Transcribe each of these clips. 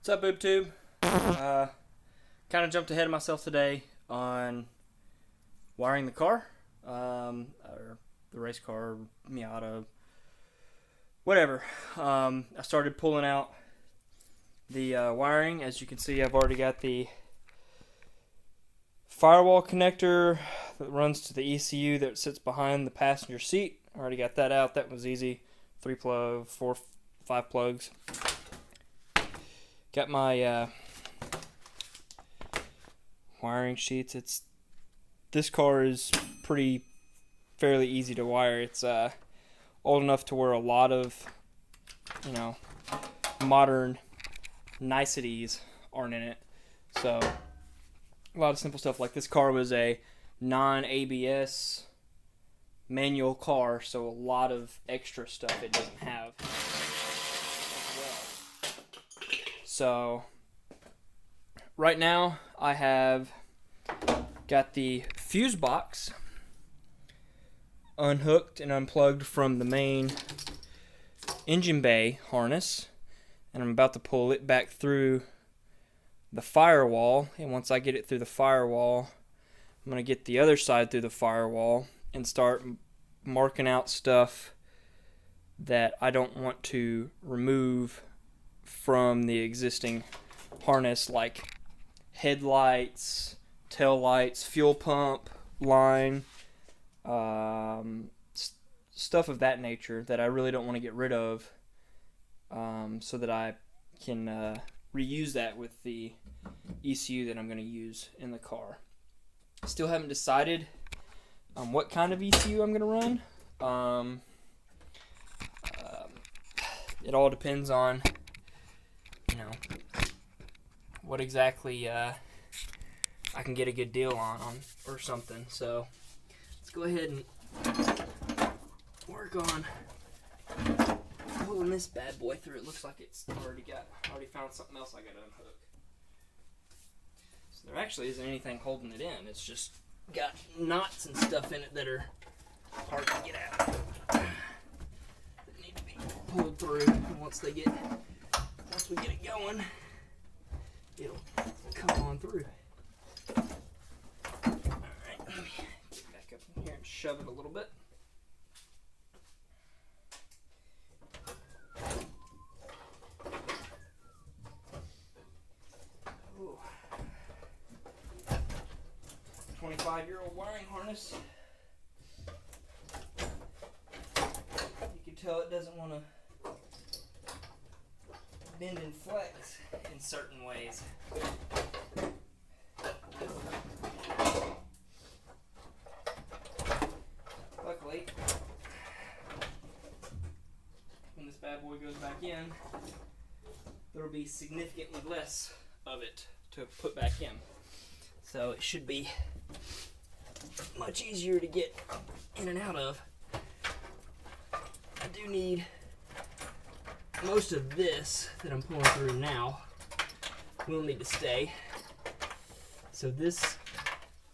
What's up, BoobTube? Kind of jumped ahead of myself today on wiring the car, or the race car, Miata, whatever. I started pulling out the wiring. As you can see, I've already got the firewall connector that runs to the ECU that sits behind the passenger seat. I already got that out. That was easy. 5 plugs. Got my wiring sheets. This car is fairly easy to wire. It's old enough to where a lot of modern niceties aren't in it. So a lot of simple stuff. Like this car was a non-ABS manual car, so a lot of extra stuff it doesn't have. So right now I have got the fuse box unhooked and unplugged from the main engine bay harness, and I'm about to pull it back through the firewall. And once I get it through the firewall, I'm going to get the other side through the firewall and start marking out stuff that I don't want to remove from the existing harness, like headlights, tail lights, fuel pump line, stuff of that nature that I really don't want to get rid of, so that I can reuse that with the ECU that I'm going to use in the car. Still haven't decided on what kind of ECU I'm going to run. It all depends on what exactly I can get a good deal on or something. So let's go ahead and work on pulling this bad boy through. It looks like it's already found something else I got to unhook. So there actually isn't anything holding it in. It's just got knots and stuff in it that are hard to get out, that need to be pulled through. And once we get it going, it'll come on through. Alright, let me get back up in here and shove it a little bit. Ooh. 25-year-old wiring harness. You can tell it doesn't want to bend and flex in certain ways. Luckily, when this bad boy goes back in, there will be significantly less of it to put back in. So it should be much easier to get in and out of. I do need most of this that I'm pulling through now will need to stay. So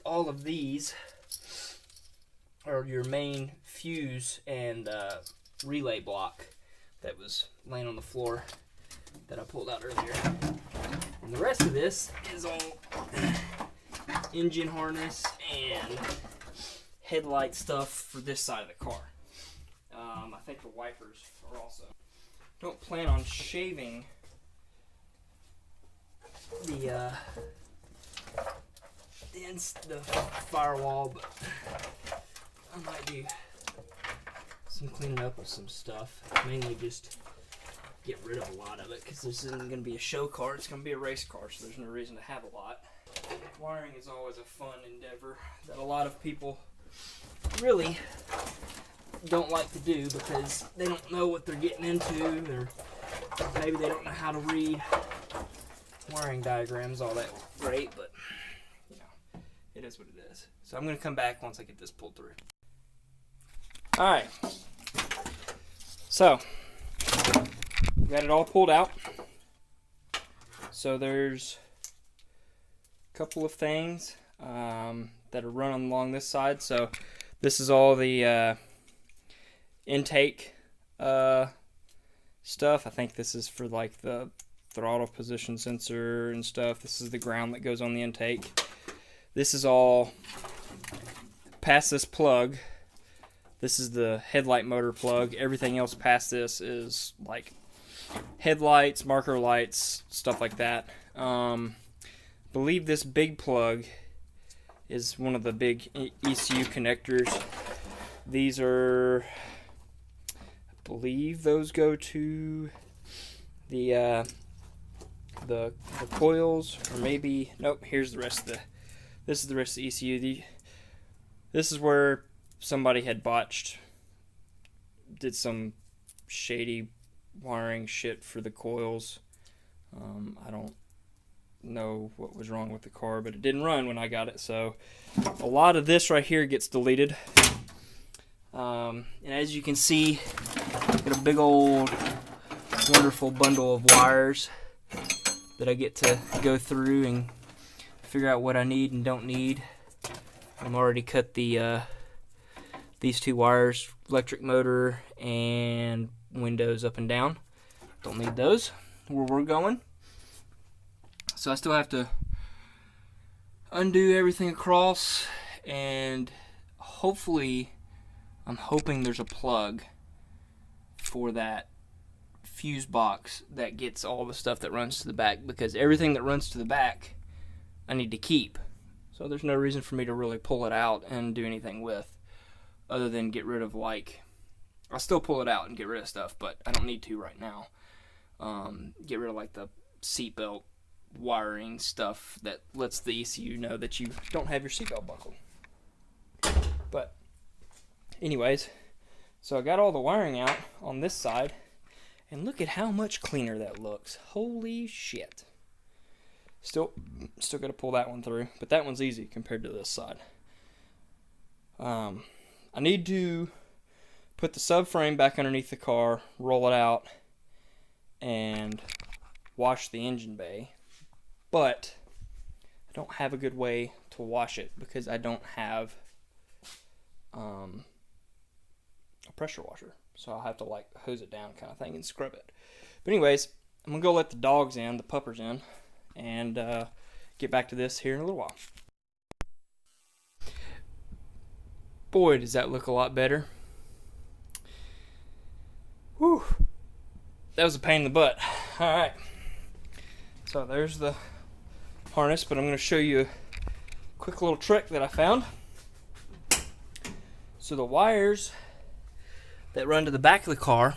all of these are your main fuse and relay block that was laying on the floor that I pulled out earlier. And the rest of this is all engine harness and headlight stuff for this side of the car. I think the wipers are also. Don't plan on shaving the firewall, but I might do some cleaning up of some stuff. Mainly just get rid of a lot of it, because this isn't going to be a show car, it's going to be a race car, so there's no reason to have a lot. Wiring is always a fun endeavor that a lot of people really don't like to do because they don't know what they're getting into, or maybe they don't know how to read wiring diagrams all that great, but it is what it is. So I'm going to come back once I get this pulled through. Alright, so we got it all pulled out. So there's a couple of things that are running along this side. So this is all the intake stuff. I think this is for like the throttle position sensor and stuff. This is the ground that goes on the intake. This is all past this plug. This is the headlight motor plug. Everything else past this is like headlights, marker lights, stuff like that. Believe this big plug is one of the big ECU connectors. These are, I believe those go to the coils, or maybe, nope, here's the rest of the, this is the rest of the ECU. This is where somebody had did some shady wiring shit for the coils. I don't know what was wrong with the car, but it didn't run when I got it, so a lot of this right here gets deleted. And as you can see, got a big old wonderful bundle of wires that I get to go through and figure out what I need and don't need. I'm already cut the these two wires, electric motor and windows up and down. Don't need those where we're going. So I still have to undo everything across, and hopefully, I'm hoping there's a plug for that fuse box that gets all the stuff that runs to the back, because everything that runs to the back I need to keep. So there's no reason for me to really pull it out and do anything with, other than get rid of, like, I'll still pull it out and get rid of stuff, but I don't need to right now. Get rid of like the seatbelt wiring stuff that lets the ECU know that you don't have your seatbelt buckled. But anyways, so I got all the wiring out on this side, and look at how much cleaner that looks. Holy shit. Still got to pull that one through, but that one's easy compared to this side. I need to put the subframe back underneath the car, roll it out, and wash the engine bay. But I don't have a good way to wash it because I don't have a pressure washer. So I'll have to like hose it down kind of thing and scrub it. But anyways, I'm going to go let the dogs in, the puppers in, and get back to this here in a little while. Boy, does that look a lot better. Whew. That was a pain in the butt. Alright. So there's the harness, but I'm going to show you a quick little trick that I found. So the wires that run to the back of the car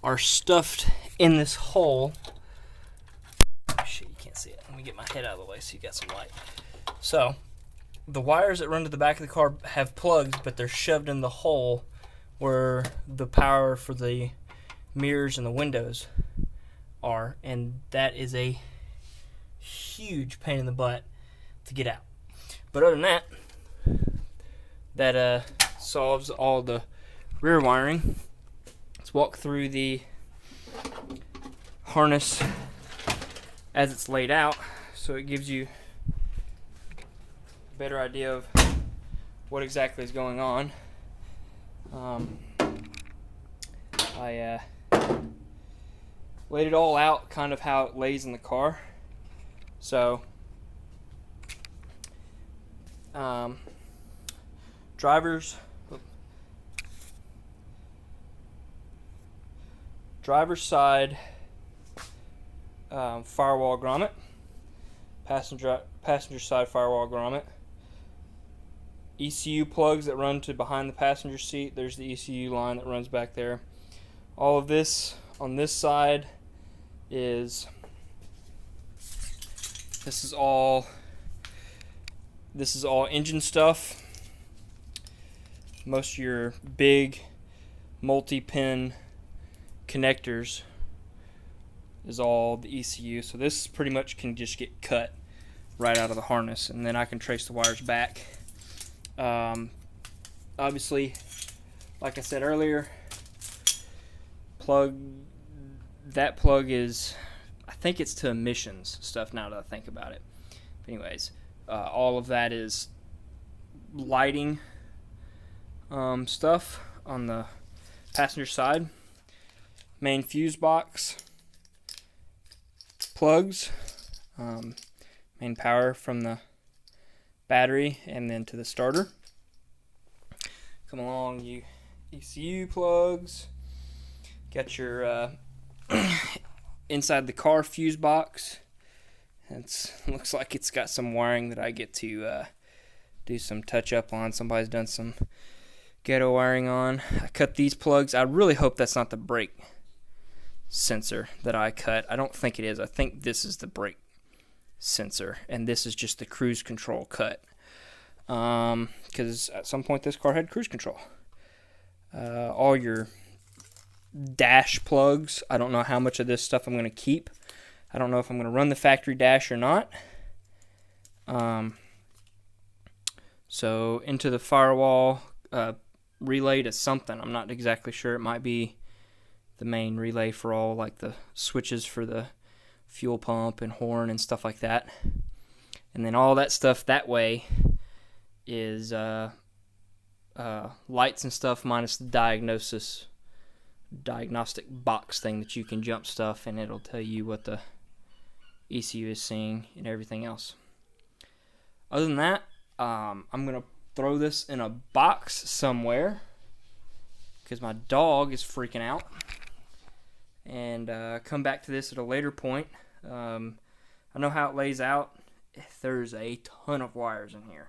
are stuffed in this hole. Shit, you can't see it. Let me get my head out of the way so you got some light. So the wires that run to the back of the car have plugs, but they're shoved in the hole where the power for the mirrors and the windows are, and that is a huge pain in the butt to get out. But other than that, that solves all the rear wiring. Let's walk through the harness as it's laid out, so it gives you a better idea of what exactly is going on. I laid it all out kind of how it lays in the car. So driver's side firewall grommet, passenger side firewall grommet, ECU plugs that run to behind the passenger seat. There's the ECU line that runs back there. All of this on this side is, this is all engine stuff. Most of your big multi-pin connectors is all the ECU. So this pretty much can just get cut right out of the harness, and then I can trace the wires back. Obviously, like I said earlier, that plug is, I think it's to emissions stuff now that I think about it. But anyways, all of that is lighting stuff on the passenger side. Main fuse box plugs, main power from the battery and then to the starter. Come along, you ECU plugs. Got your inside the car fuse box. Looks like it's got some wiring that I get to do some touch up on. Somebody's done some ghetto wiring on. I cut these plugs. I really hope that's not the brake sensor that I cut. I don't think it is. I think this is the brake sensor and this is just the cruise control cut, because at some point this car had cruise control. All your dash plugs, I don't know how much of this stuff I'm going to keep. I don't know if I'm going to run the factory dash or not. So into the firewall, relay to something. I'm not exactly sure. It might be the main relay for all like the switches for the fuel pump and horn and stuff like that. And then all that stuff that way is lights and stuff minus the diagnostic box thing that you can jump stuff and it'll tell you what the ECU is seeing and everything else. Other than that, I'm going to throw this in a box somewhere because my dog is freaking out, and come back to this at a later point. I know how it lays out. There's a ton of wires in here.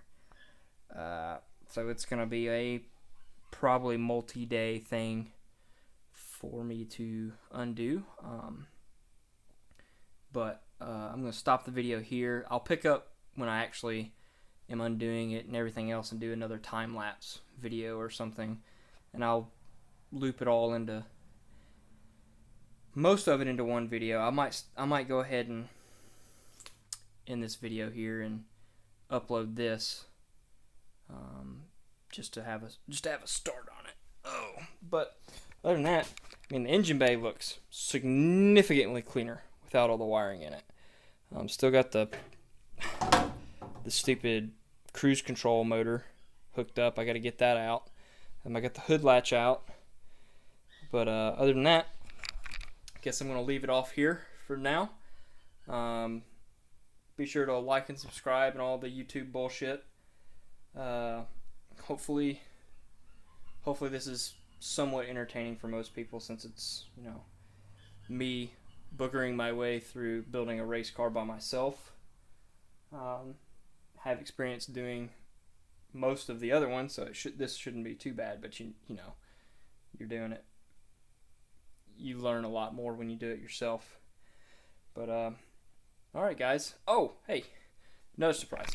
So it's going to be a probably multi-day thing for me to undo. But I'm going to stop the video here. I'll pick up when I actually am undoing it and everything else and do another time-lapse video or something. And I'll loop it all into, most of it into one video. I might go ahead and in this video here and upload this just to have a start on it. Oh, but other than that, I mean, the engine bay looks significantly cleaner without all the wiring in it. Still got the stupid cruise control motor hooked up. I got to get that out. I got the hood latch out. But other than that, I guess I'm going to leave it off here for now. Be sure to like and subscribe and all the YouTube bullshit. Hopefully this is somewhat entertaining for most people, since it's, me bookering my way through building a race car by myself. Have experience doing most of the other ones, so this shouldn't be too bad. But you're doing it. You learn a lot more when you do it yourself. But all right, guys. Oh, hey, another surprise.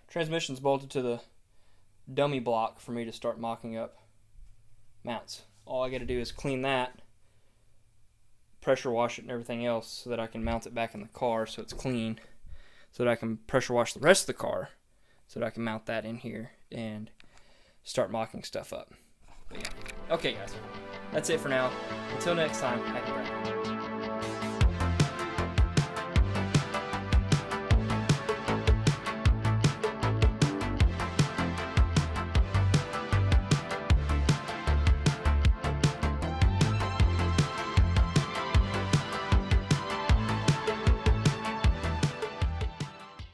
Transmission's bolted to the dummy block for me to start mocking up mounts. All I got to do is clean that, pressure wash it and everything else so that I can mount it back in the car so it's clean, so that I can pressure wash the rest of the car so that I can mount that in here and start mocking stuff up. But yeah. Okay, guys. That's it for now. Until next time, happy riding.